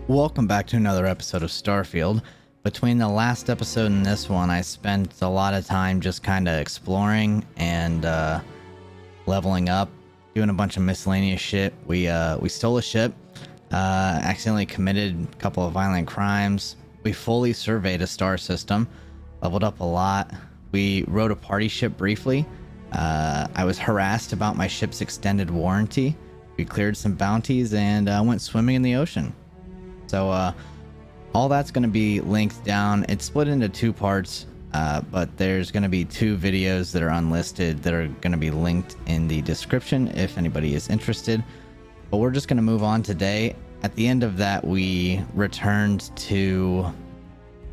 Welcome back to another episode of Starfield. Between the last episode and this one, I spent a lot of time just kind of exploring and leveling up, doing a bunch of miscellaneous shit. We stole a ship, accidentally committed a couple of violent crimes. We fully surveyed a star system, leveled up a lot. We rode a party ship briefly. I was harassed about my ship's extended warranty. We cleared some bounties and went swimming in the ocean. So all that's going to be linked down. It's split into two parts, but there's going to be two videos that are unlisted that are going to be linked in the description if anybody is interested. But we're just going to move on today. At the end of that, we returned to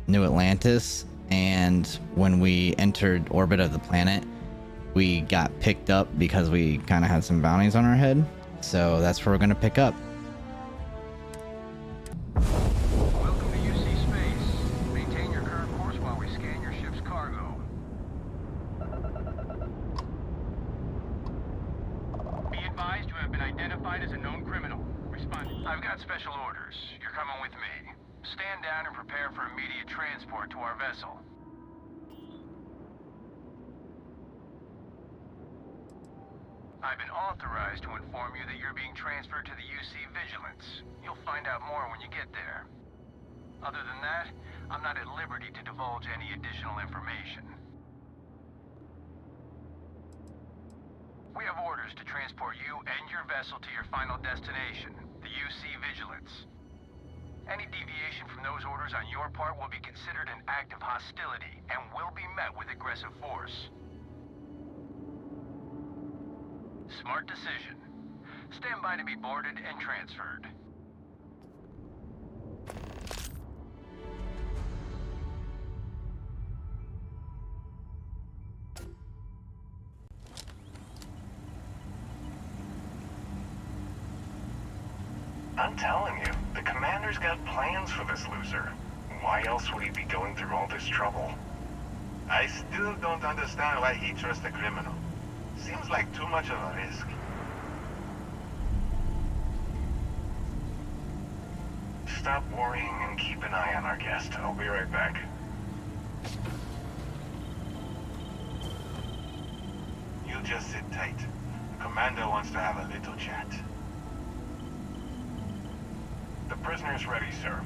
New Atlantis, and when we entered orbit of the planet, we got picked up because we kind of had some bounties on our head. So that's where we're going to pick up. Welcome to UC Space. Maintain your current course while we scan your ship's cargo. Be advised you have been identified as a known criminal. Respond. I've got special orders. You're coming with me. Stand down and prepare for immediate transport to our vessel. I've been authorized to inform you that you're being transferred to the UC Vigilance. You'll find out more when you get there. Other than that, I'm not at liberty to divulge any additional information. We have orders to transport you and your vessel to your final destination, the UC Vigilance. Any deviation from those orders on your part will be considered an act of hostility and will be met with aggressive force. Smart decision. Stand by to be boarded and transferred. I'm telling you, the commander's got plans for this loser. Why else would he be going through all this trouble? I still don't understand why he trusts a criminal. Seems like too much of a risk. Stop worrying and keep an eye on our guest. I'll be right back. You just sit tight. The commander wants to have a little chat. The prisoner's ready, sir.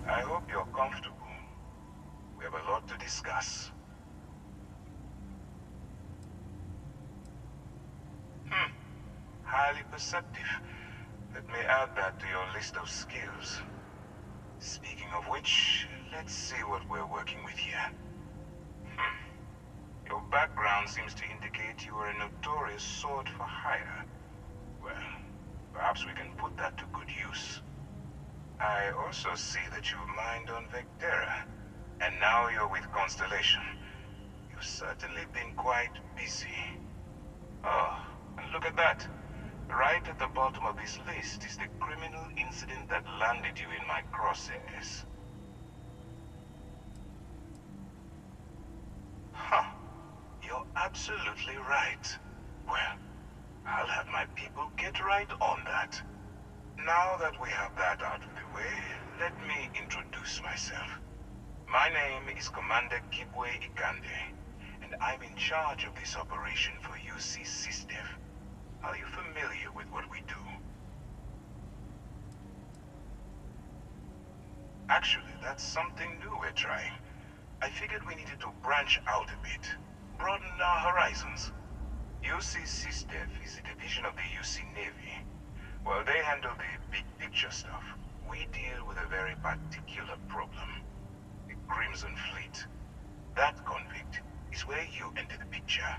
I hope you're comfortable. We have a lot to discuss. Highly perceptive. Let me add that to your list of skills. Speaking of which, let's see what we're working with here. Your background seems to indicate you are a notorious sword for hire. Well, perhaps we can put that to good use. I also see that you've mined on Vectera, and now you're with Constellation. You've certainly been quite busy. Oh, and look at that. Right at the bottom of this list is the criminal incident that landed you in my crosshairs. Huh. You're absolutely right. Well, I'll have my people get right on that. Now that we have that out of the way, let me introduce myself. My name is Commander Kibwe Ikande, and I'm in charge of this operation for UC SysDef. Are you familiar with what we do? Actually, that's something new we're trying. I figured we needed to branch out a bit, broaden our horizons. UC SysDef is a division of the UC Navy. Well, they handle the big picture stuff. We deal with a very particular problem. The Crimson Fleet. That convict is where you enter the picture.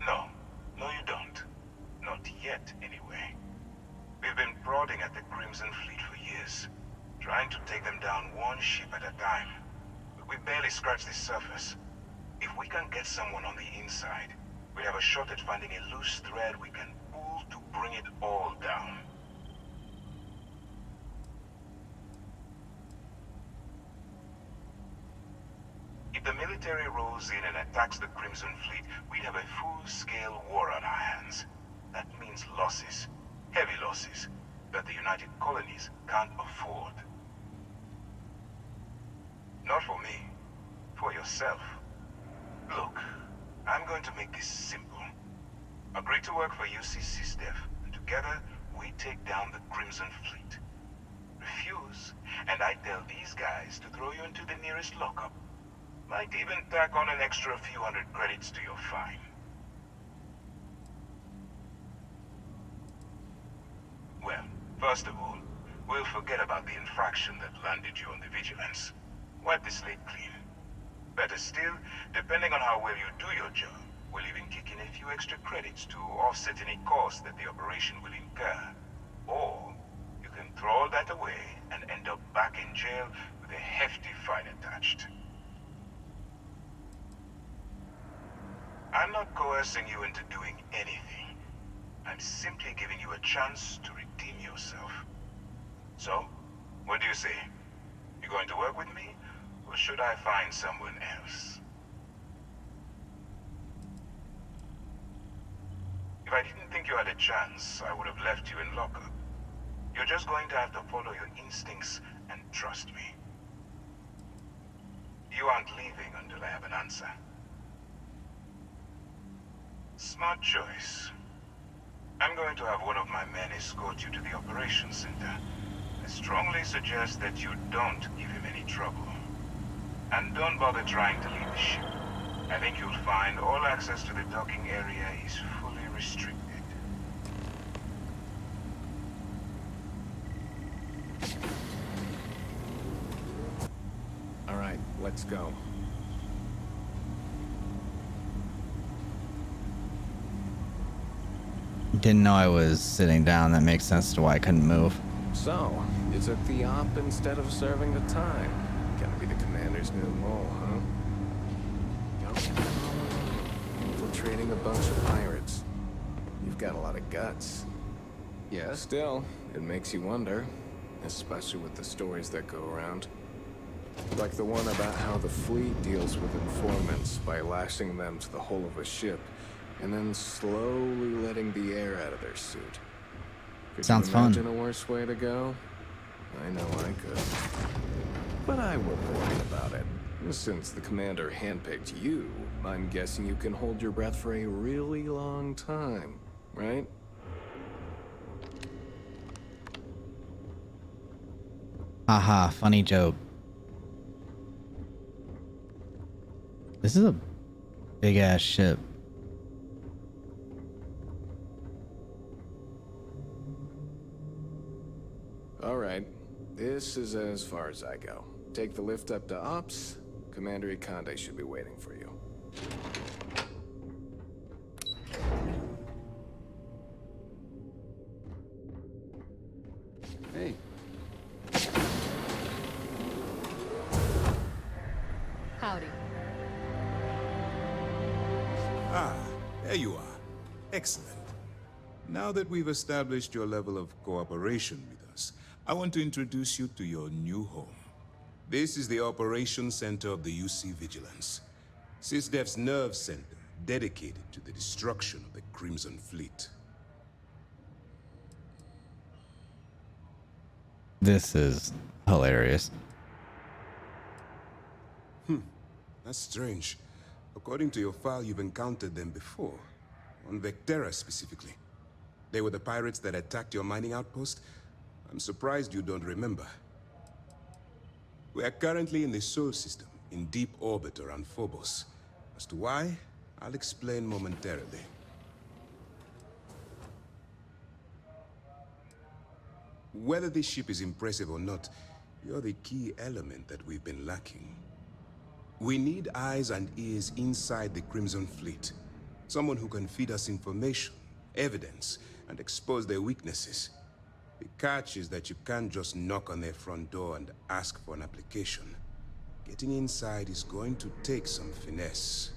No, you don't. Not yet, anyway. We've been prodding at the Crimson Fleet for years, trying to take them down one ship at a time. But we barely scratched the surface. If we can get someone on the inside, we have a shot at finding a loose thread we can pull to bring it all down. military rolls in and attacks the Crimson Fleet, we'd have a full-scale war on our hands. That means losses, heavy losses, that the United Colonies can't afford. Not for me, for yourself. Look, I'm going to make this simple. Agree to work for UC SysDef, and together we take down the Crimson Fleet. Refuse, and I tell these guys to throw you into the nearest lockup. Might even tack on an extra few hundred credits to your fine. Well, first of all, we'll forget about the infraction that landed you on the Vigilance. Wipe the slate clean. Better still, depending on how well you do your job, we'll even kick in a few extra credits to offset any costs that the operation will incur. Or, you can throw all that away and end up back in jail with a hefty fine attached. I'm not coercing you into doing anything. I'm simply giving you a chance to redeem yourself. So, what do you say? You going to work with me, or should I find someone else? If I didn't think you had a chance, I would have left you in lockup. You're just going to have to follow your instincts and trust me. You aren't leaving until I have an answer. Smart choice. I'm going to have one of my men escort you to the operations center. I strongly suggest that you don't give him any trouble. And don't bother trying to leave the ship. I think you'll find all access to the docking area is fully restricted. All right, let's go. Didn't know I was sitting down. That makes sense to why I couldn't move. So, it's a theop instead of serving the time. Gonna be the commander's new role, huh? Infiltrating a bunch of pirates. You've got a lot of guts. Yeah, still, it makes you wonder. Especially with the stories that go around. Like the one about how the fleet deals with informants by lashing them to the hull of a ship, and then slowly letting the air out of their suit. Could Sounds you fun. imagine a worse way to go? I know I could. But I wouldn't worry about it. Since the commander handpicked you, I'm guessing you can hold your breath for a really long time, right? Haha, funny joke. This is a big ass ship. All right, this is as far as I go. Take the lift up to Ops. Commander Ikande should be waiting for you. Hey. Howdy. Ah, there you are. Excellent. Now that we've established your level of cooperation with us, I want to introduce you to your new home. This is the Operations Center of the UC Vigilance, SysDef's nerve center dedicated to the destruction of the Crimson Fleet. This is hilarious. That's strange. According to your file, you've encountered them before. On Vectera specifically. They were the pirates that attacked your mining outpost? I'm surprised you don't remember. We are currently in the Sol system, in deep orbit around Phobos. As to why, I'll explain momentarily. Whether this ship is impressive or not, you're the key element that we've been lacking. We need eyes and ears inside the Crimson Fleet. Someone who can feed us information, evidence, and expose their weaknesses. The catch is that you can't just knock on their front door and ask for an application. Getting inside is going to take some finesse.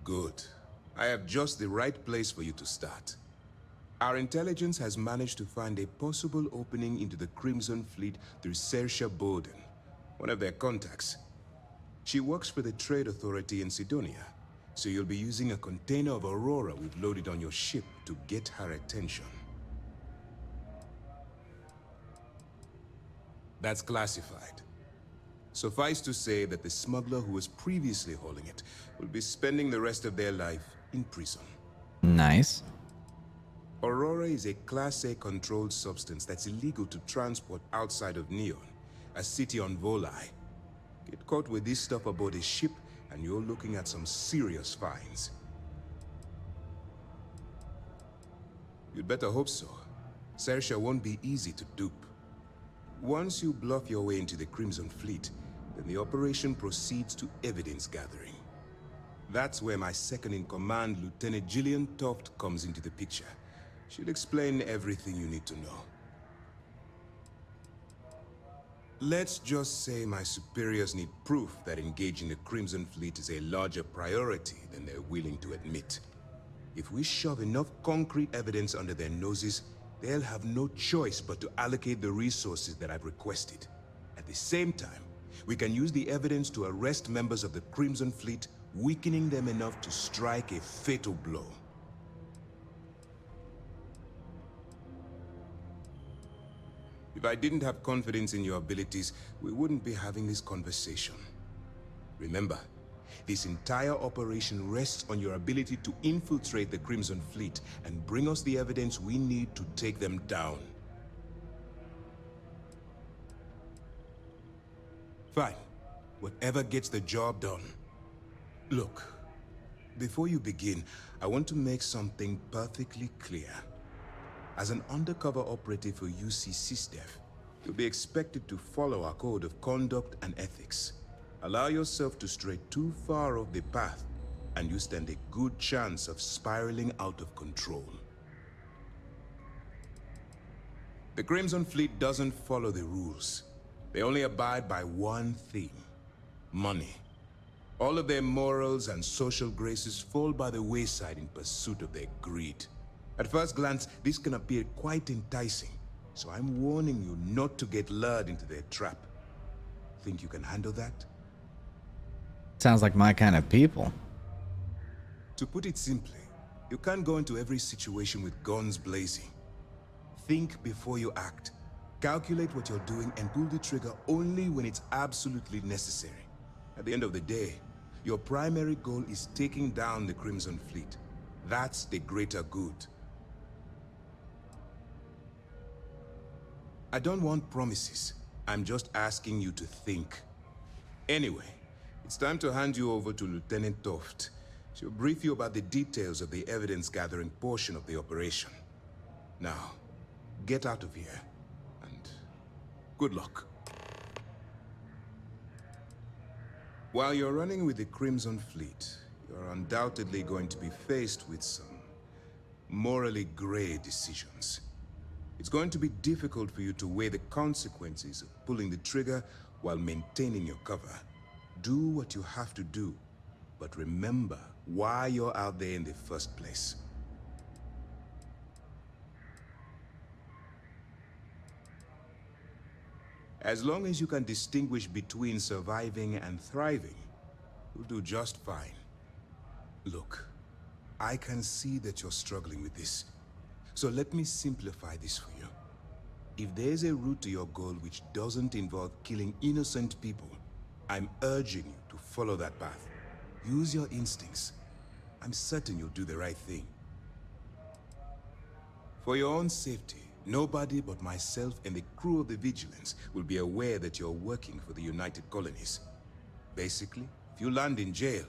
Good. I have just the right place for you to start. Our intelligence has managed to find a possible opening into the Crimson Fleet through Saoirse Bowden, one of their contacts. She works for the Trade Authority in Sidonia, so you'll be using a container of Aurora we've loaded on your ship to get her attention. That's classified. Suffice to say that the smuggler who was previously hauling it will be spending the rest of their life in prison. Nice. Aurora is a Class A controlled substance that's illegal to transport outside of Neon, a city on Volai. Get caught with this stuff aboard a ship, and you're looking at some serious fines. You'd better hope so. Sersha won't be easy to dupe. Once you bluff your way into the Crimson Fleet, then the operation proceeds to evidence gathering. That's where my second-in-command, Lieutenant Gillian Toft, comes into the picture. She'll explain everything you need to know. Let's just say my superiors need proof that engaging the Crimson Fleet is a larger priority than they're willing to admit. If we shove enough concrete evidence under their noses, they'll have no choice but to allocate the resources that I've requested. At the same time, we can use the evidence to arrest members of the Crimson Fleet, weakening them enough to strike a fatal blow. If I didn't have confidence in your abilities, we wouldn't be having this conversation. Remember, this entire operation rests on your ability to infiltrate the Crimson Fleet and bring us the evidence we need to take them down. Fine. Whatever gets the job done. Look, before you begin, I want to make something perfectly clear. As an undercover operative for UC SysDef, you'll be expected to follow our code of conduct and ethics. Allow yourself to stray too far off the path, and you stand a good chance of spiraling out of control. The Crimson Fleet doesn't follow the rules. They only abide by one thing: money. All of their morals and social graces fall by the wayside in pursuit of their greed. At first glance, this can appear quite enticing, so I'm warning you not to get lured into their trap. Think you can handle that? Sounds like my kind of people. To put it simply, you can't go into every situation with guns blazing. Think before you act. Calculate what you're doing and pull the trigger only when it's absolutely necessary. At the end of the day, your primary goal is taking down the Crimson Fleet. That's the greater good. I don't want promises. I'm just asking you to think. Anyway, it's time to hand you over to Lieutenant Toft. She'll brief you about the details of the evidence-gathering portion of the operation. Now, get out of here, and good luck. While you're running with the Crimson Fleet, you're undoubtedly going to be faced with some morally gray decisions. It's going to be difficult for you to weigh the consequences of pulling the trigger while maintaining your cover. Do what you have to do, but remember why you're out there in the first place. As long as you can distinguish between surviving and thriving, you'll do just fine. Look, I can see that you're struggling with this. So let me simplify this for you. If there's a route to your goal which doesn't involve killing innocent people, I'm urging you to follow that path. Use your instincts. I'm certain you'll do the right thing. For your own safety, nobody but myself and the crew of the Vigilance will be aware that you're working for the United Colonies. Basically, if you land in jail,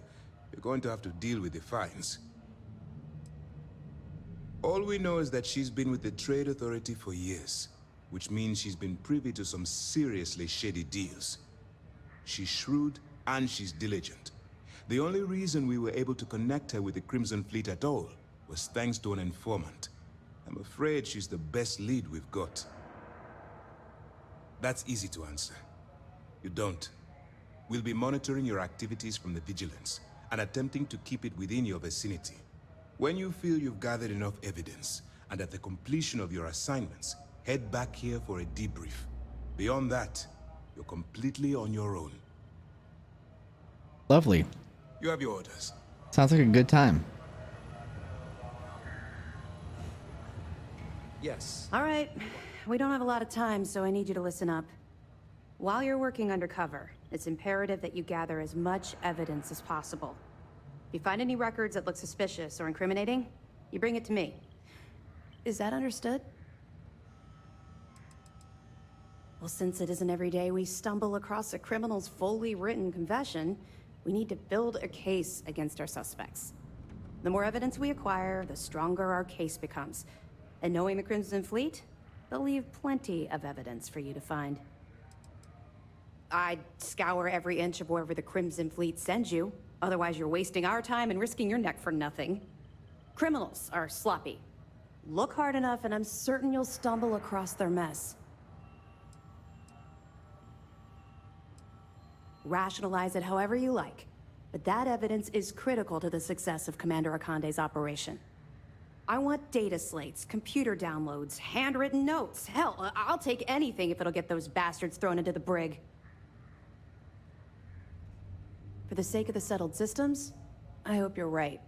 you're going to have to deal with the fines. All we know is that she's been with the Trade Authority for years, which means she's been privy to some seriously shady deals. She's shrewd and she's diligent. The only reason we were able to connect her with the Crimson Fleet at all was thanks to an informant. I'm afraid she's the best lead we've got. That's easy to answer. You don't. We'll be monitoring your activities from the Vigilance and attempting to keep it within your vicinity. When you feel you've gathered enough evidence, and at the completion of your assignments, head back here for a debrief. Beyond that, you're completely on your own. Lovely. You have your orders. Sounds like a good time. Yes. All right. We don't have a lot of time, so I need you to listen up. While you're working undercover, it's imperative that you gather as much evidence as possible. If you find any records that look suspicious or incriminating, you bring it to me. Is that understood? Well, since it isn't every day we stumble across a criminal's fully written confession, we need to build a case against our suspects. The more evidence we acquire, the stronger our case becomes. And knowing the Crimson Fleet, they'll leave plenty of evidence for you to find. I'd scour every inch of wherever the Crimson Fleet sends you. Otherwise, you're wasting our time and risking your neck for nothing. Criminals are sloppy. Look hard enough and I'm certain you'll stumble across their mess. Rationalize it however you like, but that evidence is critical to the success of Commander Akande's operation. I want data slates, computer downloads, handwritten notes. Hell, I'll take anything if it'll get those bastards thrown into the brig. For the sake of the settled systems, I hope you're right.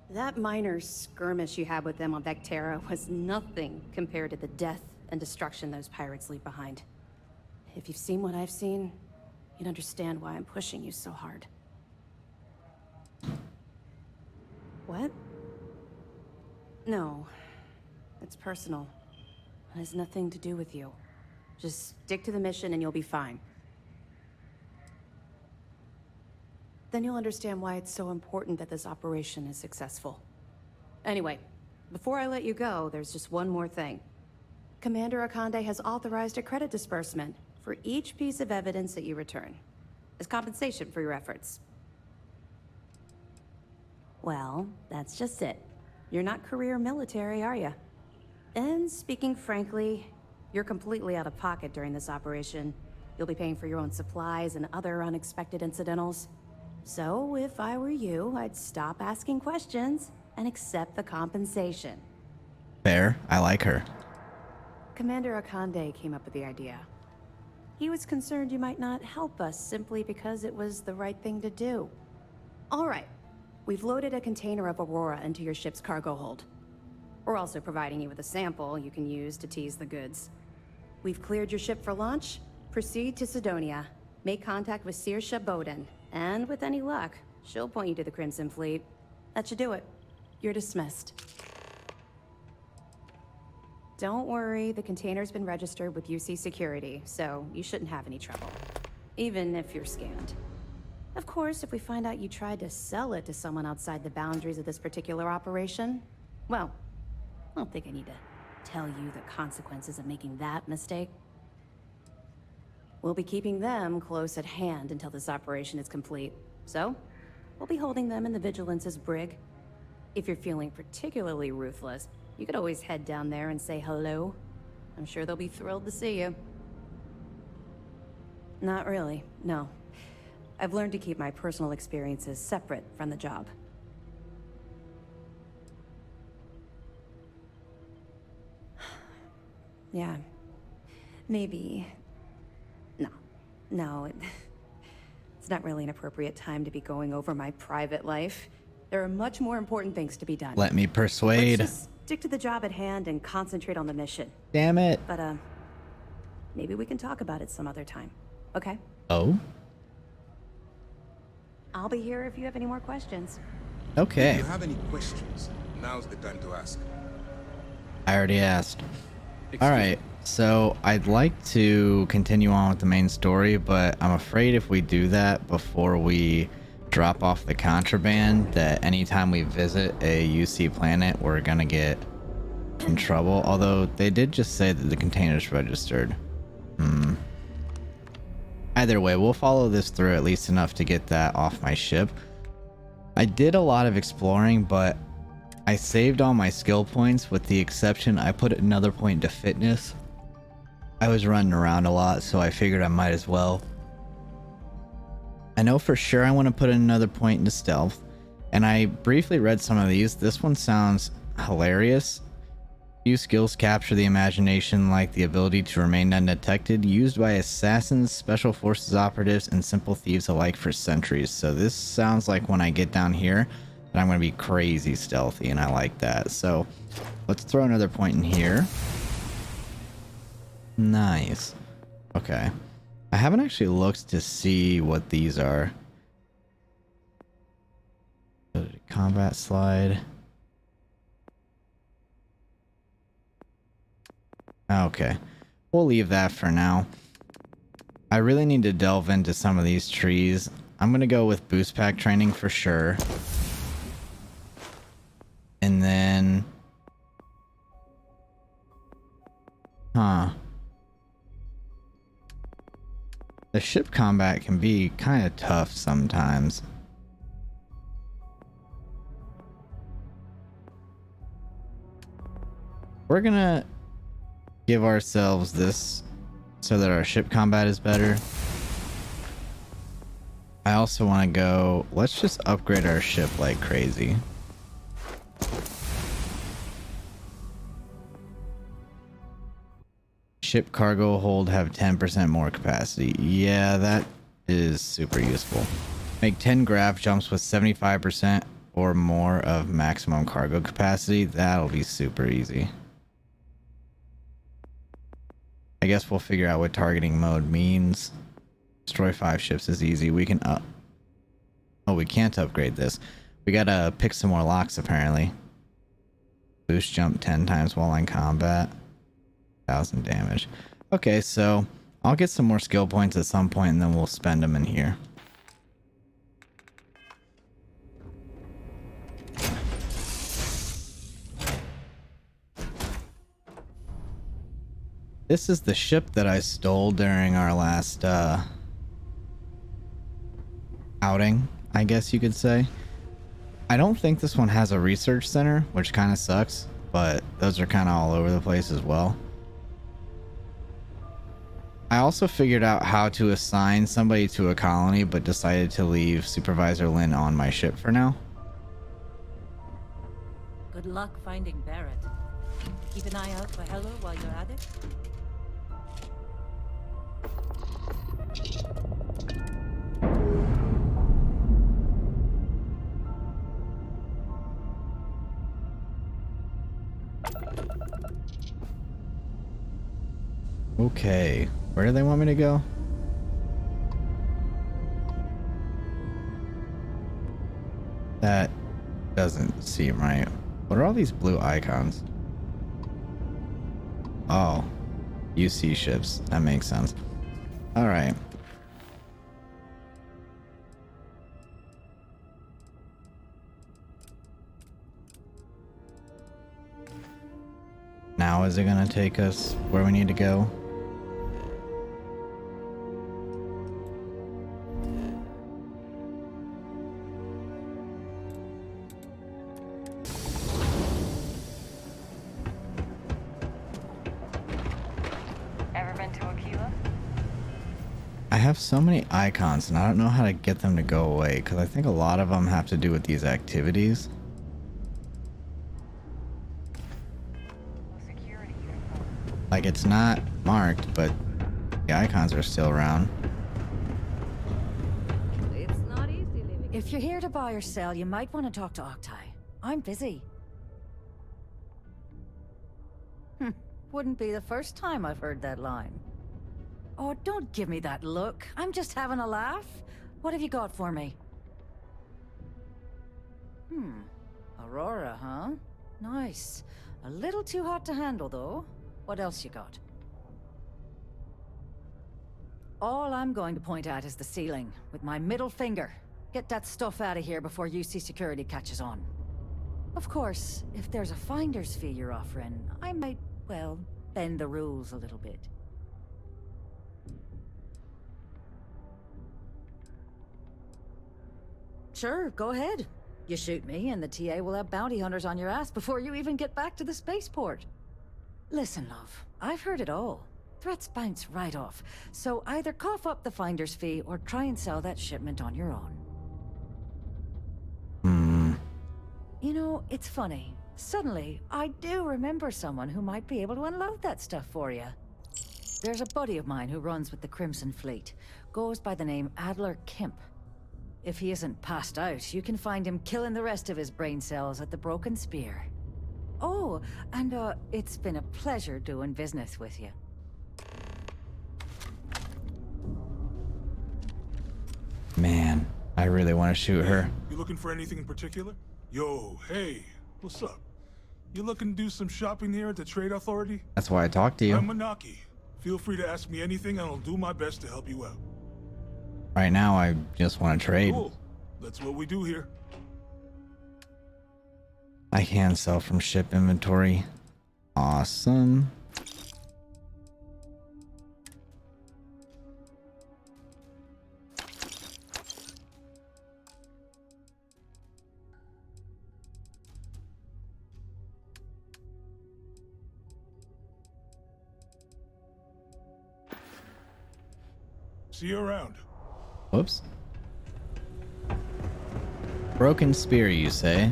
That minor skirmish you had with them on Vectera was nothing compared to the death and destruction those pirates leave behind. If you've seen what I've seen, you'd understand why I'm pushing you so hard. What? No. It's personal. It has nothing to do with you. Just stick to the mission and you'll be fine. Then you'll understand why it's so important that this operation is successful. Anyway, before I let you go, there's just one more thing. Commander Akande has authorized a credit disbursement for each piece of evidence that you return, as compensation for your efforts. Well, that's just it. You're not career military, are you? And speaking frankly, you're completely out of pocket during this operation. You'll be paying for your own supplies and other unexpected incidentals. So, if I were you, I'd stop asking questions and accept the compensation. Fair. I like her. Commander Akande came up with the idea. He was concerned you might not help us simply because it was the right thing to do. All right. We've loaded a container of Aurora into your ship's cargo hold. We're also providing you with a sample you can use to tease the goods. We've cleared your ship for launch. Proceed to Sidonia. Make contact with Saoirse Bowden. And with any luck, she'll point you to the Crimson Fleet. That should do it. You're dismissed. Don't worry, the container's been registered with UC Security, so you shouldn't have any trouble. Even if you're scanned. Of course, if we find out you tried to sell it to someone outside the boundaries of this particular operation, well, I don't think I need to tell you the consequences of making that mistake. We'll be keeping them close at hand until this operation is complete. So, we'll be holding them in the Vigilance's brig. If you're feeling particularly ruthless, you could always head down there and say hello. I'm sure they'll be thrilled to see you. Not really, no. I've learned to keep my personal experiences separate from the job. Yeah. Maybe. No, it's not really an appropriate time to be going over my private life. There are much more important things to be done. Let me persuade. Let's just stick to the job at hand and concentrate on the mission. Damn it. But, maybe we can talk about it some other time, okay? Oh? I'll be here if you have any more questions. Okay. If you have any questions, now's the time to ask. I already asked. Alright, so I'd like to continue on with the main story, but I'm afraid if we do that before we drop off the contraband, that anytime we visit a UC planet, we're gonna get in trouble. Although they did just say that the container's registered. Either way, we'll follow this through at least enough to get that off my ship. I did a lot of exploring, but I saved all my skill points with the exception I put another point into fitness. I was running around a lot, so I figured I might as well. I know for sure I want to put another point into stealth, and I briefly read some of these. This one sounds hilarious. Few skills capture the imagination like the ability to remain undetected, used by assassins, special forces operatives, and simple thieves alike for centuries. So this sounds like when I get down here that I'm going to be crazy stealthy, and I like that. So let's throw another point in here. Nice. Okay. I haven't actually looked to see what these are. Combat slide. Okay. We'll leave that for now. I really need to delve into some of these trees. I'm going to go with boost pack training for sure. And then... Huh. The ship combat can be kind of tough sometimes. We're gonna give ourselves this so that our ship combat is better. I also want to go... Let's just upgrade our ship like crazy. Ship cargo hold have 10% more capacity. Yeah, that is super useful. Make 10 graph jumps with 75% or more of maximum cargo capacity. That'll be super easy. I guess we'll figure out what targeting mode means. Destroy 5 ships is easy. We can Oh, we can't upgrade this. We gotta pick some more locks apparently. Boost jump 10 times while in combat. 1,000 damage. Okay, so I'll get some more skill points at some point and then we'll spend them in here. This is the ship that I stole during our last outing, I guess you could say. I don't think this one has a research center, which kind of sucks, but those are kind of all over the place as well. I also figured out how to assign somebody to a colony, but decided to leave Supervisor Lin on my ship for now. Good luck finding Barrett. Keep an eye out for Heller while you're at it. Okay, where do they want me to go? That doesn't seem right. What are all these blue icons? Oh, UC ships. That makes sense. All right. Now is it gonna take us where we need to go? Ever been to Aquila? I have so many icons and I don't know how to get them to go away because I think a lot of them have to do with these activities. Security uniform. Like it's not marked, but the icons are still around. It's not easy living. If you're here to buy or sell, you might want to talk to Octai. I'm busy. Wouldn't be the first time I've heard that line. Oh, don't give me that look. I'm just having a laugh. What have you got for me? Aurora, huh? Nice. A little too hot to handle, though. What else you got? All I'm going to point at is the ceiling, with my middle finger. Get that stuff out of here before UC security catches on. Of course, if there's a finder's fee you're offering, I might, well, bend the rules a little bit. Sure, go ahead. You shoot me, and the TA will have bounty hunters on your ass before you even get back to the spaceport. Listen, love, I've heard it all. Threats bounce right off, so either cough up the finder's fee or try and sell that shipment on your own. You know, it's funny. Suddenly, I do remember someone who might be able to unload that stuff for you. There's a buddy of mine who runs with the Crimson Fleet. Goes by the name Adler Kemp. If he isn't passed out, you can find him killing the rest of his brain cells at the Broken Spear. Oh, and it's been a pleasure doing business with you. Man, I really want to shoot her. You looking for anything in particular? Yo, hey, what's up? You looking to do some shopping here at the Trade Authority? That's why I talked to you. I'm Manaki. Feel free to ask me anything and I'll do my best to help you out. Right now, I just want to trade. Cool. That's what we do here. I can sell from ship inventory. Awesome. See you around. Whoops. Broken Spear, you say?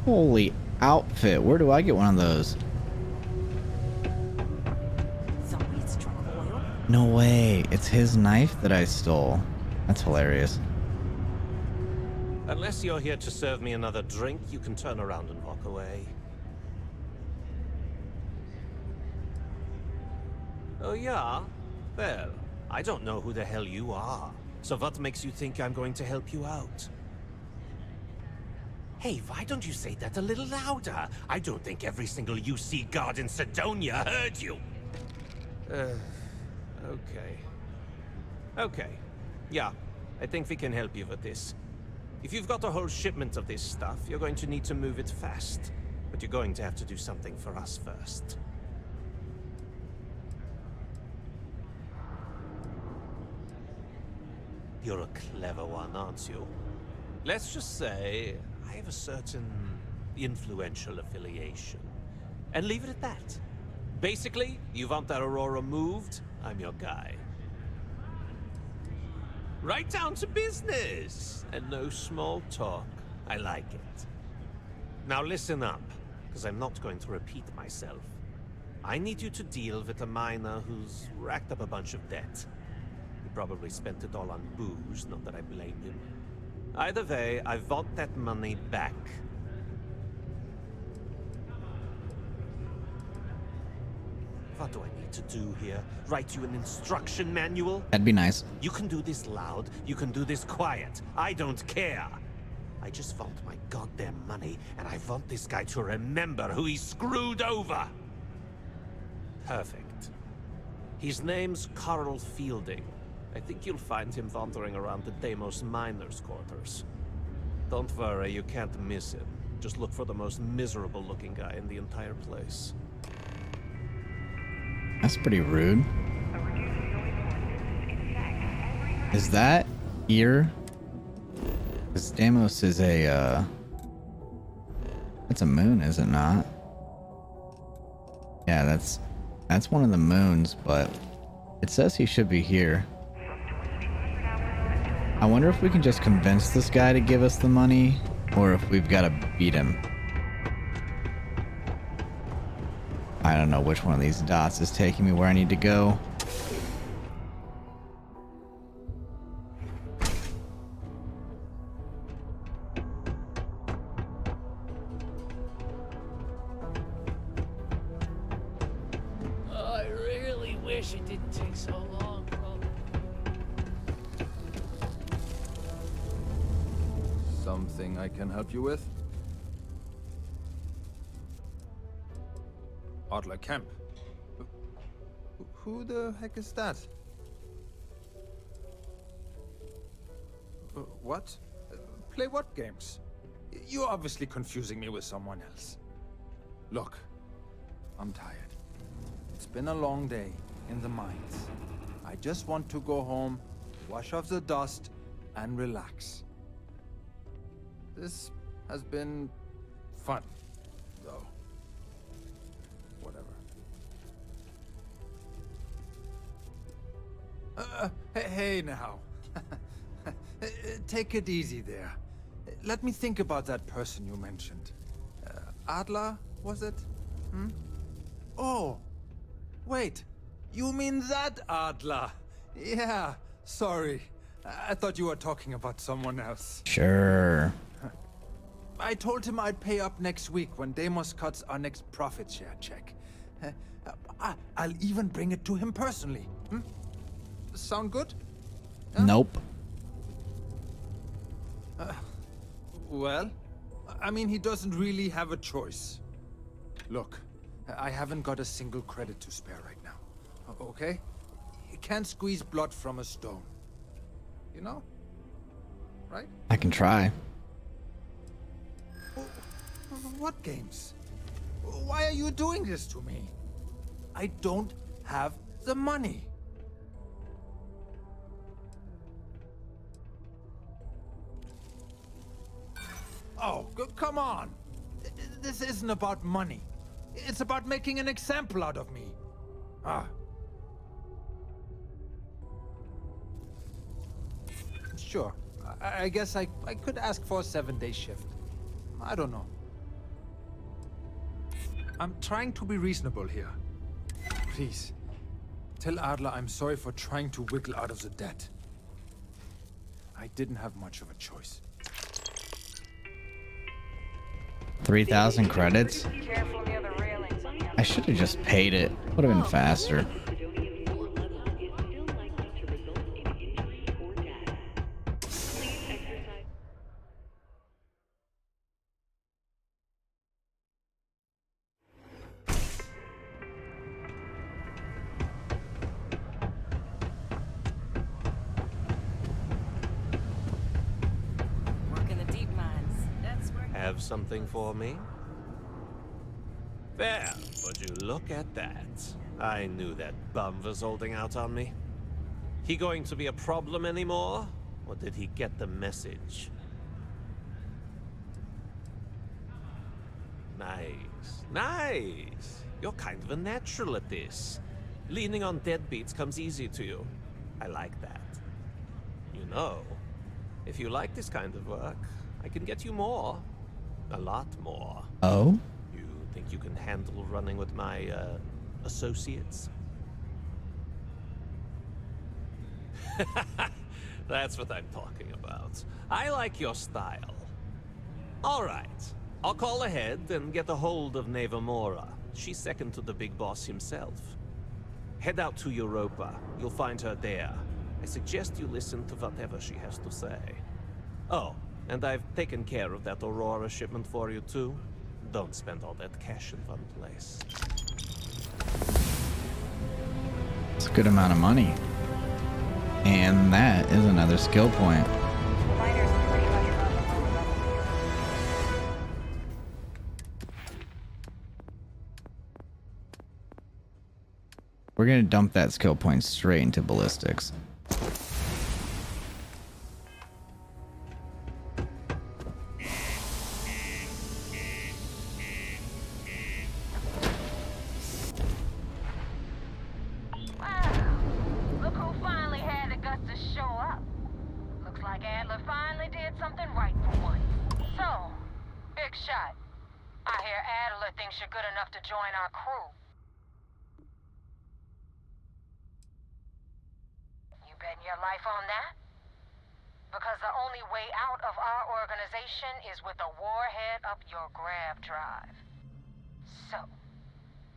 Holy outfit. Where do I get one of those? No way. It's his knife that I stole. That's hilarious. Unless you're here to serve me another drink, you can turn around and walk away. Oh yeah? Well, I don't know who the hell you are. So what makes you think I'm going to help you out? Hey, why don't you say that a little louder? I don't think every single UC guard in Sidonia heard you. Okay. Okay. Yeah, I think we can help you with this. If you've got a whole shipment of this stuff, you're going to need to move it fast. But you're going to have to do something for us first. You're a clever one, aren't you? Let's just say I have a certain influential affiliation. And leave it at that. Basically, you want that Aurora moved, I'm your guy. Right down to business! And no small talk. I like it. Now listen up, because I'm not going to repeat myself. I need you to deal with a miner who's racked up a bunch of debt. He probably spent it all on booze, not that I blame him. Either way, I want that money back. What do I need to do here? Write you an instruction manual? That'd be nice. You can do this loud, you can do this quiet. I don't care. I just want my goddamn money, and I want this guy to remember who he screwed over. Perfect. His name's Carl Fielding. I think you'll find him wandering around the Deimos miners' quarters. Don't worry, you can't miss him. Just look for the most miserable-looking guy in the entire place. That's pretty rude. Is that here? Because Deimos is a, that's a moon, is it not? Yeah, that's one of the moons, but it says he should be here. I wonder if we can just convince this guy to give us the money, or if we've got to beat him. I don't know which one of these dots is taking me where I need to go. I really wish it didn't take so long, bro. Something I can help you with? Adler Kemp. Who the heck is that? What? Play what games? You're obviously confusing me with someone else. Look, I'm tired. It's been a long day in the mines. I just want to go home, wash off the dust, and relax. This has been fun, though. Whatever. Hey now. Take it easy there. Let me think about that person you mentioned. Adler, was it? Hmm? Oh, wait. You mean that Adler? Yeah, sorry. I thought you were talking about someone else. Sure. I told him I'd pay up next week when Deimos cuts our next profit share check. I'll even bring it to him personally. Hmm? Sound good? Nope. Well, I mean, he doesn't really have a choice. Look, I haven't got a single credit to spare right now. Okay? You can't squeeze blood from a stone. You know? Right? I can try. What games? Why are you doing this to me? I don't have the money. Oh, come on. This isn't about money. It's about making an example out of me. Ah. Sure. I guess I could ask for a 7-day shift. I don't know. I'm trying to be reasonable here. Please, tell Adler I'm sorry for trying to wiggle out of the debt. I didn't have much of a choice. 3,000 credits? I should have just paid it. Would have been faster. Have something for me? There, would you look at that? I knew that bum was holding out on me. He going to be a problem anymore? Or did he get the message? Nice, nice. You're kind of a natural at this. Leaning on deadbeats comes easy to you. I like that. You know, if you like this kind of work, I can get you more. A lot more. Oh? You think you can handle running with my, associates? That's what I'm talking about. I like your style. All right. I'll call ahead and get a hold of Nevamora. She's second to the big boss himself. Head out to Europa. You'll find her there. I suggest you listen to whatever she has to say. Oh, and I've taken care of that Aurora shipment for you, too. Don't spend all that cash in one place. It's a good amount of money. And that is another skill point. We're gonna dump that skill point straight into ballistics. Is with a warhead up your grav drive. So,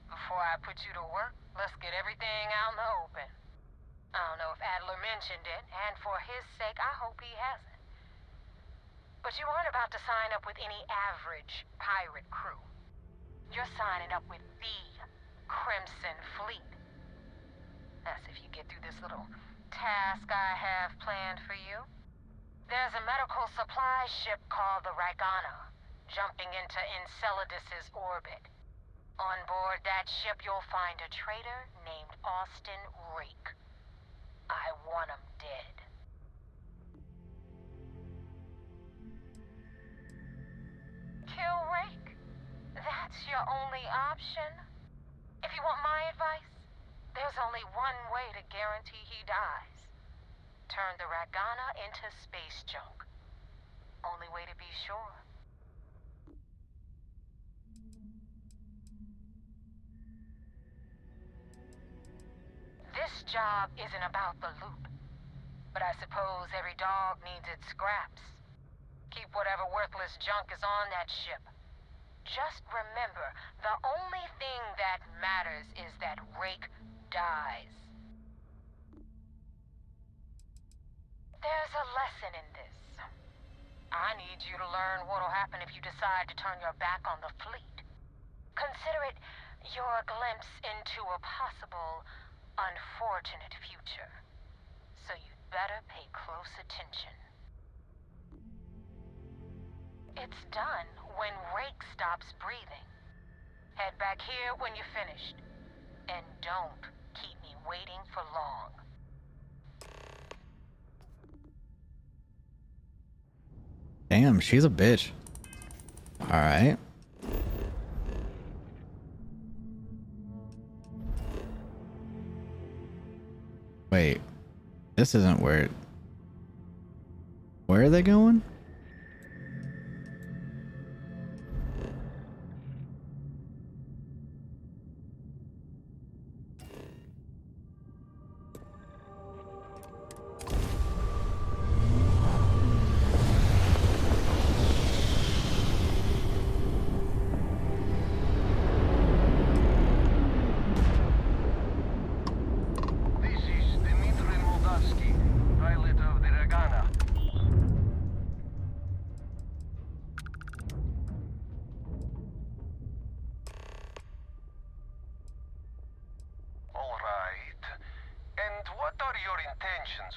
before I put you to work, let's get everything out in the open. I don't know if Adler mentioned it, and for his sake, I hope he hasn't. But you aren't about to sign up with any average pirate crew. You're signing up with the Crimson Fleet. That's if you get through this little task I have planned for you. There's a medical supply ship called the Ragana, jumping into Enceladus's orbit. On board that ship, you'll find a traitor named Austin Rake. I want him dead. Kill Rake? That's your only option? If you want my advice, there's only one way to guarantee he dies. turn the Ragana into space junk. Only way to be sure. This job isn't about the loot, but I suppose every dog needs its scraps. Keep whatever worthless junk is on that ship. Just remember, the only thing that matters is that Rake dies. There's a lesson in this. I need you to learn what'll happen if you decide to turn your back on the fleet. Consider it your glimpse into a possible, unfortunate future. So you'd better pay close attention. It's done when Rake stops breathing. Head back here when you're finished. And don't keep me waiting for long. Damn, she's a bitch. Alright. Wait. This isn't where... Where are they going?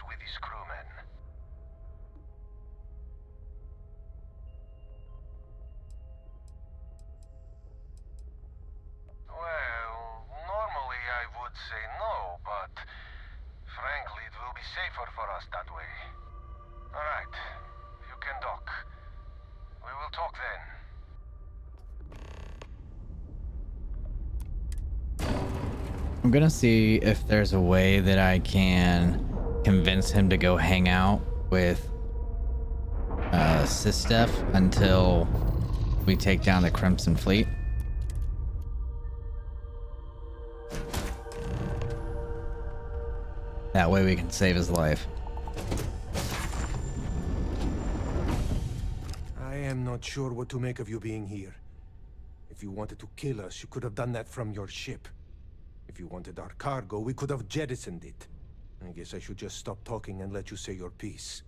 With these crewmen. Well, normally I would say no, but frankly it will be safer for us that way. Alright, you can dock. We will talk then. I'm gonna see if there's a way that I can convince him to go hang out with SysDef until we take down the Crimson Fleet. That way we can save his life. I am not sure what to make of you being here. If you wanted to kill us, you could have done that from your ship. If you wanted our cargo, we could have jettisoned it. I guess I should just stop talking and let you say your piece.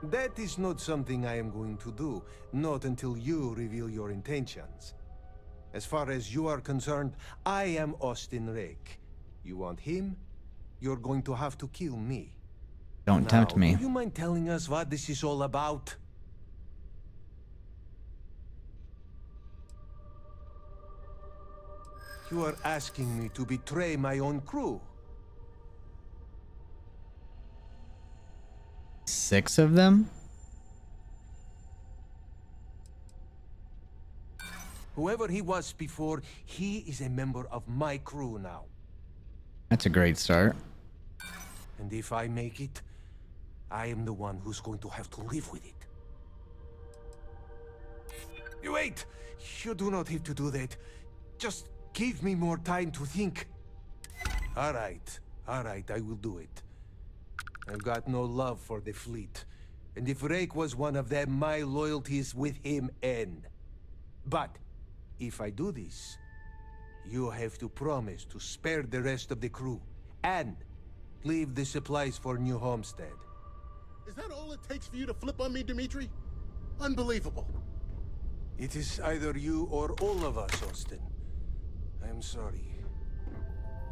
That is not something I am going to do, not until you reveal your intentions. As far as you are concerned, I am Austin Rake. You want him? You're going to have to kill me. Don't tempt me. Do you mind telling us what this is all about? You are asking me to betray my own crew. 6 of them? Whoever he was before, he is a member of my crew now. That's a great start. And if I make it, I am the one who's going to have to live with it. Wait! You do not have to do that. Just give me more time to think. All right, I will do it. I've got no love for the fleet. And if Rake was one of them, my loyalties with him end. But if I do this, you have to promise to spare the rest of the crew and leave the supplies for New Homestead. Is that all it takes for you to flip on me, Dimitri? Unbelievable. It is either you or all of us, Austin. I'm sorry.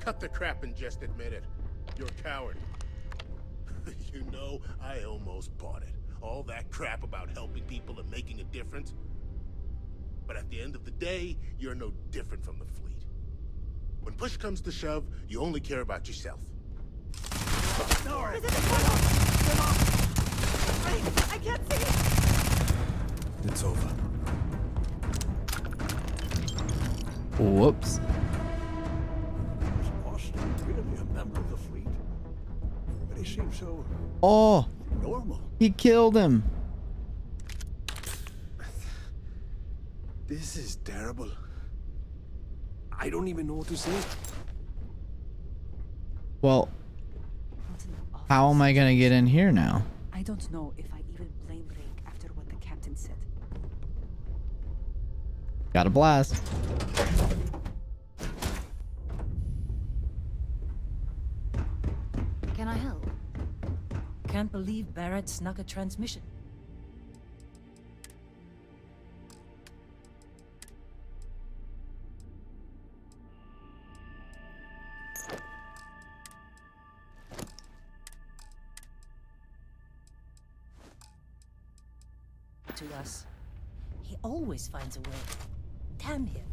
Cut the crap and just admit it. You're a coward. You know, I almost bought it. All that crap about helping people and making a difference. But at the end of the day, you're no different from the fleet. When push comes to shove, you only care about yourself. No! Is it I can't see it! It's over. Whoops. seem so Oh, normal. he killed him. This is terrible. I don't even know what to say. Well, how am I gonna get in here now? I don't know if I even blame Rick after what the captain said. Got a blast. Can I help? Can't believe Barrett snuck a transmission. To us. He always finds a way. Damn him.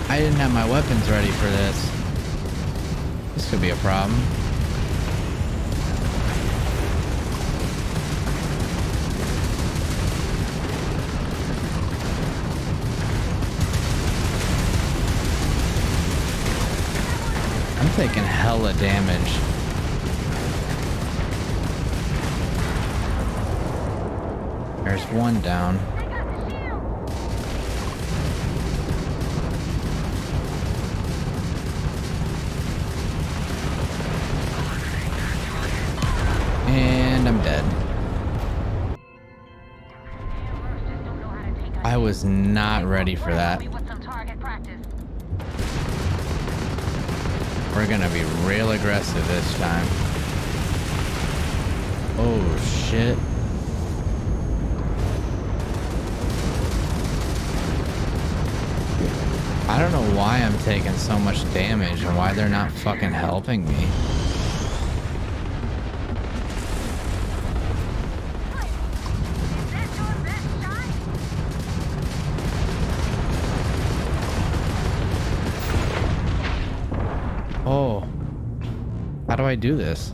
I didn't have my weapons ready for this. This could be a problem. I'm taking hella damage. There's one down. And I'm dead. I was not ready for that. We're gonna be real aggressive this time. Oh shit. I don't know why I'm taking so much damage and why they're not fucking helping me. Oh, how do I do this?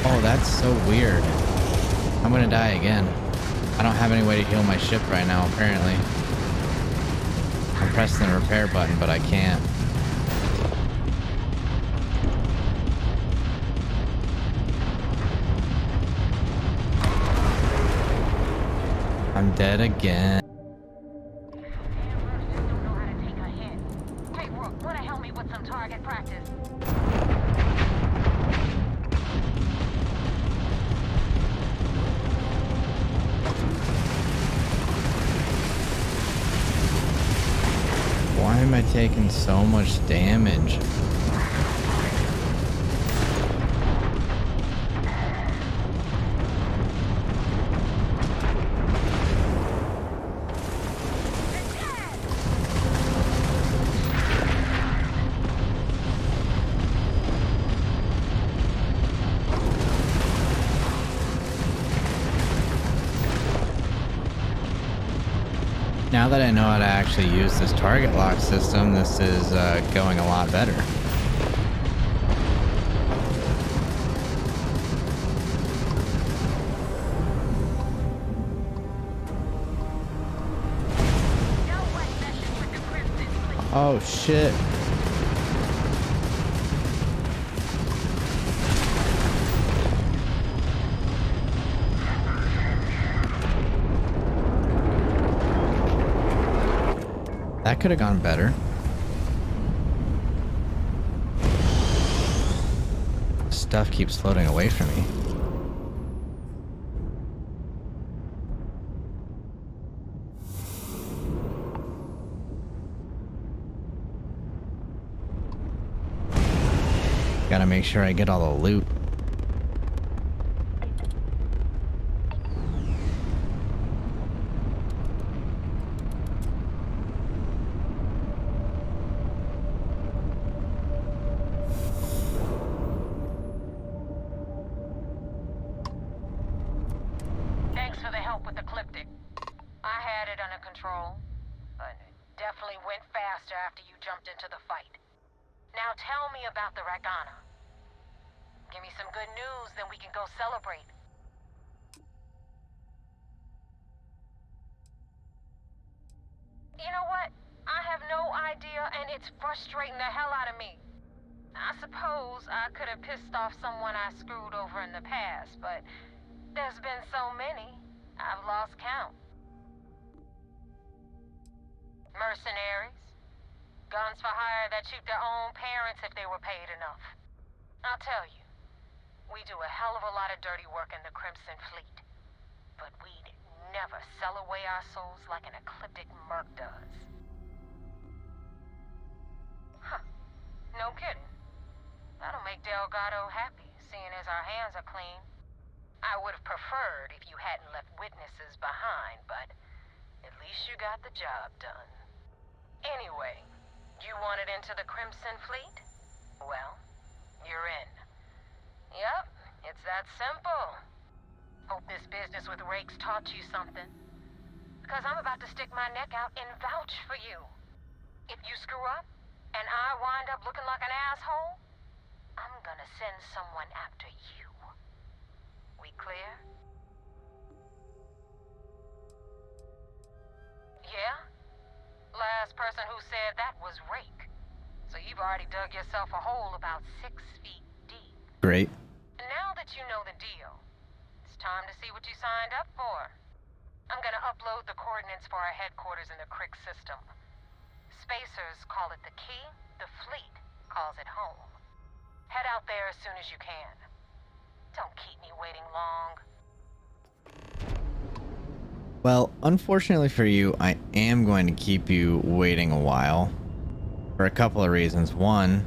Oh, that's so weird. I'm gonna die again. I don't have any way to heal my ship right now, apparently. I'm pressing the repair button, but I can't. I'm dead again. Hey, Rook, wanna help me with some target practice? Why am I taking so much damage? Now that I know how to actually use this target lock system, this is going a lot better. Oh shit. That could have gone better. Stuff keeps floating away from me. Gotta make sure I get all the loot. Thanks for the help with the Ecliptic. I had it under control, but it definitely went faster after you jumped into the fight. Now tell me about the Ragana. Give me some good news, then we can go celebrate. You know what? I have no idea, and it's frustrating the hell out of me. I suppose I could have pissed off someone I screwed over in the past, but there's been so many, I've lost count. Mercenaries. Guns for hire that shoot their own parents if they were paid enough. I'll tell you, we do a hell of a lot of dirty work in the Crimson Fleet. But we'd never sell away our souls like an ecliptic merc does. Huh. No kidding. That'll make Delgado happy, seeing as our hands are clean. I would have preferred if you hadn't left witnesses behind, but at least you got the job done. Anyway, you wanted into the Crimson Fleet? Well, you're in. Yep, it's that simple. Hope this business with Rakes taught you something. Because I'm about to stick my neck out and vouch for you. If you screw up, and I wind up looking like an asshole, I'm gonna send someone after you. We clear? Yeah? Last person who said that was Rake. So you've already dug yourself a hole about 6 feet deep. Great. And now that you know the deal, it's time to see what you signed up for. I'm gonna upload the coordinates for our headquarters in the Crick system. Spacers call it the key, the fleet calls it home. Head out there as soon as you can. Don't keep me waiting long. Well, unfortunately for you, I am going to keep you waiting a while. For a couple of reasons. One,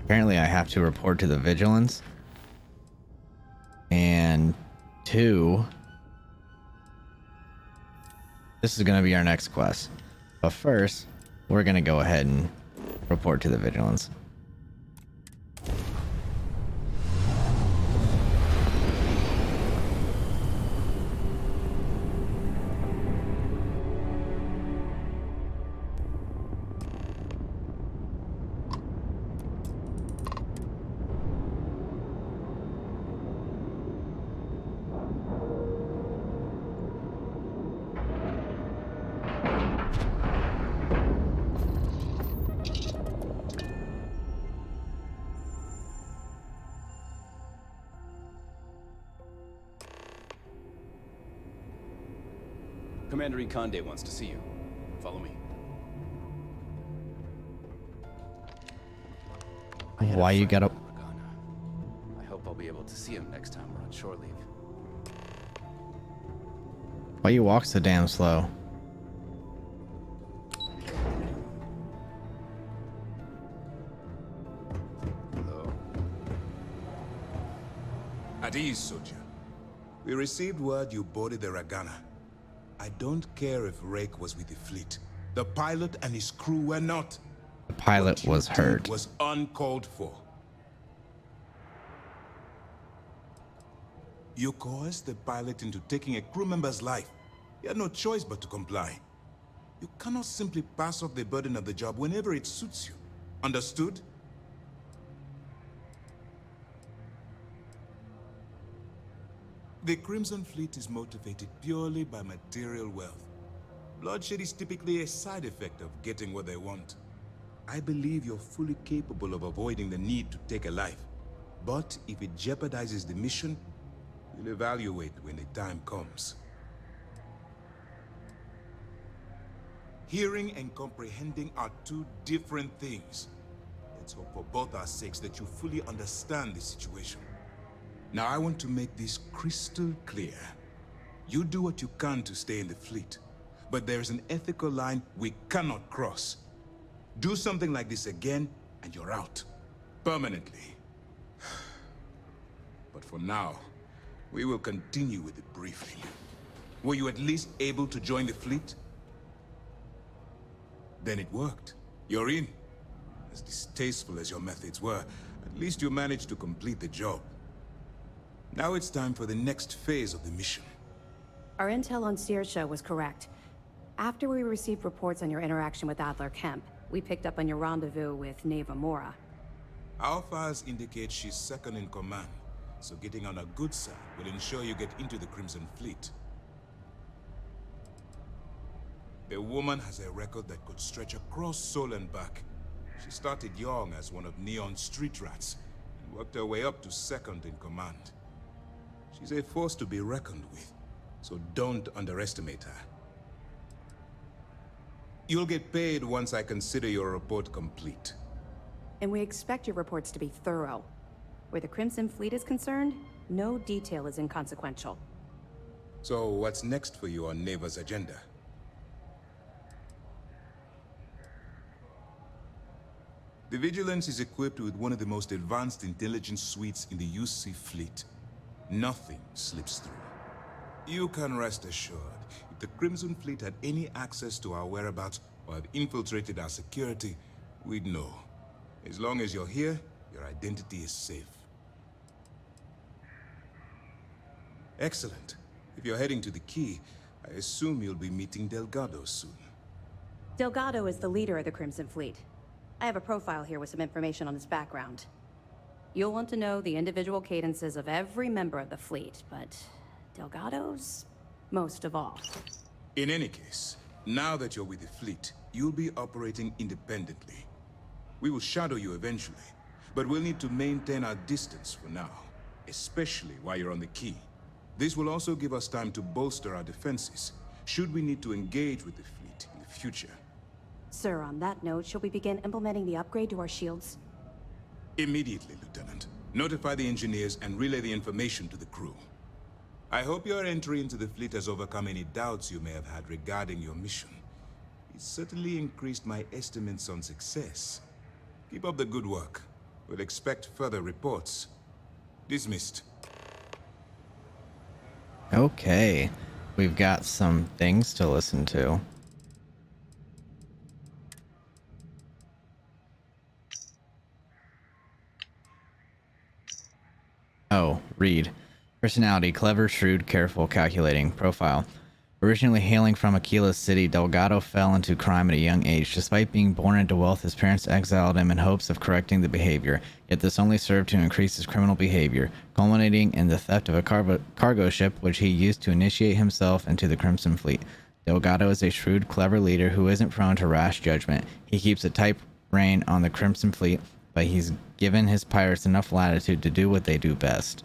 apparently I have to report to the Vigilance. And two, this is going to be our next quest. But first, we're going to go ahead and report to the Vigilance. Commander Ikande wants to see you. Follow me. Why you gotta... I hope I'll be able to see him next time we're on shore leave. Why you walk so damn slow? Hello. At ease, soldier. We received word you boarded the Ragana. I don't care if Rake was with the fleet. The pilot and his crew were not. The pilot was hurt. It was uncalled for. You coerced the pilot into taking a crew member's life. He had no choice but to comply. You cannot simply pass off the burden of the job whenever it suits you. Understood? The Crimson Fleet is motivated purely by material wealth. Bloodshed is typically a side effect of getting what they want. I believe you're fully capable of avoiding the need to take a life. But if it jeopardizes the mission, we'll evaluate when the time comes. Hearing and comprehending are two different things. Let's hope for both our sakes that you fully understand the situation. Now, I want to make this crystal clear. You do what you can to stay in the fleet, but there's an ethical line we cannot cross. Do something like this again, and you're out. Permanently. But for now, we will continue with the briefing. Were you at least able to join the fleet? Then it worked. You're in. As distasteful as your methods were, at least you managed to complete the job. Now it's time for the next phase of the mission. Our intel on Saoirse was correct. After we received reports on your interaction with Adler Kemp, we picked up on your rendezvous with Neva Mora. Our files indicate she's second in command, so getting on a good side will ensure you get into the Crimson Fleet. The woman has a record that could stretch across Sol and back. She started young as one of Neon's street rats, and worked her way up to second in command. She's a force to be reckoned with, so don't underestimate her. You'll get paid once I consider your report complete. And we expect your reports to be thorough. Where the Crimson Fleet is concerned, no detail is inconsequential. So what's next for you on Neva's agenda? The Vigilance is equipped with one of the most advanced intelligence suites in the UC fleet. Nothing slips through. You can rest assured, if the Crimson Fleet had any access to our whereabouts or have infiltrated our security, we'd know. As long as you're here, your identity is safe. Excellent. If you're heading to the Key, I assume you'll be meeting Delgado soon. Delgado is the leader of the Crimson Fleet. I have a profile here with some information on his background. You'll want to know the individual cadences of every member of the fleet, but Delgado's most of all. In any case, now that you're with the fleet, you'll be operating independently. We will shadow you eventually, but we'll need to maintain our distance for now, especially while you're on the Key. This will also give us time to bolster our defenses, should we need to engage with the fleet in the future. Sir, on that note, shall we begin implementing the upgrade to our shields? Immediately, Lieutenant. Notify the engineers and relay the information to the crew. I hope your entry into the fleet has overcome any doubts you may have had regarding your mission. It certainly increased my estimates on success. Keep up the good work. We'll expect further reports. Dismissed. Okay, we've got some things to listen to. Oh, read. Personality: clever, shrewd, careful, calculating. Profile: originally hailing from Aquila City, Delgado fell into crime at a young age. Despite being born into wealth, his parents exiled him in hopes of correcting the behavior, yet this only served to increase his criminal behavior, culminating in the theft of a cargo ship which he used to initiate himself into the Crimson Fleet. Delgado is a shrewd, clever leader who isn't prone to rash judgment. He keeps a tight rein on the Crimson Fleet, but he's given his pirates enough latitude to do what they do best.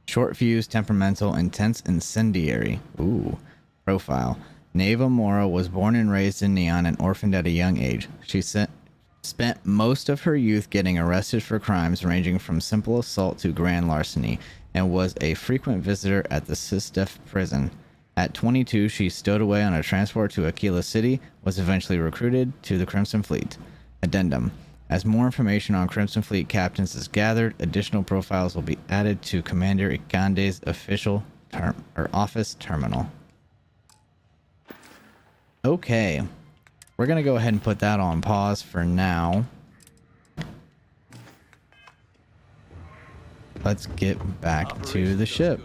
Short-fused, temperamental, intense, incendiary. Ooh. Profile: Neva Mora was born and raised in Neon and orphaned at a young age. She spent most of her youth getting arrested for crimes ranging from simple assault to grand larceny, and was a frequent visitor at the SysDef prison. At 22, she stowed away on a transport to Aquila City, was eventually recruited to the Crimson Fleet. Addendum: as more information on Crimson Fleet captains is gathered, additional profiles will be added to Commander Igande's official office terminal. Okay, we're gonna go ahead and put that on pause for now. Let's get back to the ship.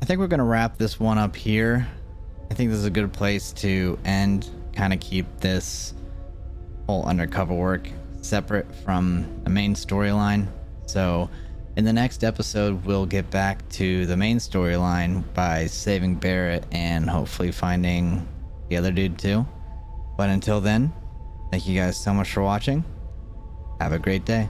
I think we're going to wrap this one up here. I think this is a good place to end, kind of keep this whole undercover work separate from the main storyline. So in the next episode, we'll get back to the main storyline by saving Barrett and hopefully finding the other dude too. But until then, thank you guys so much for watching. Have a great day.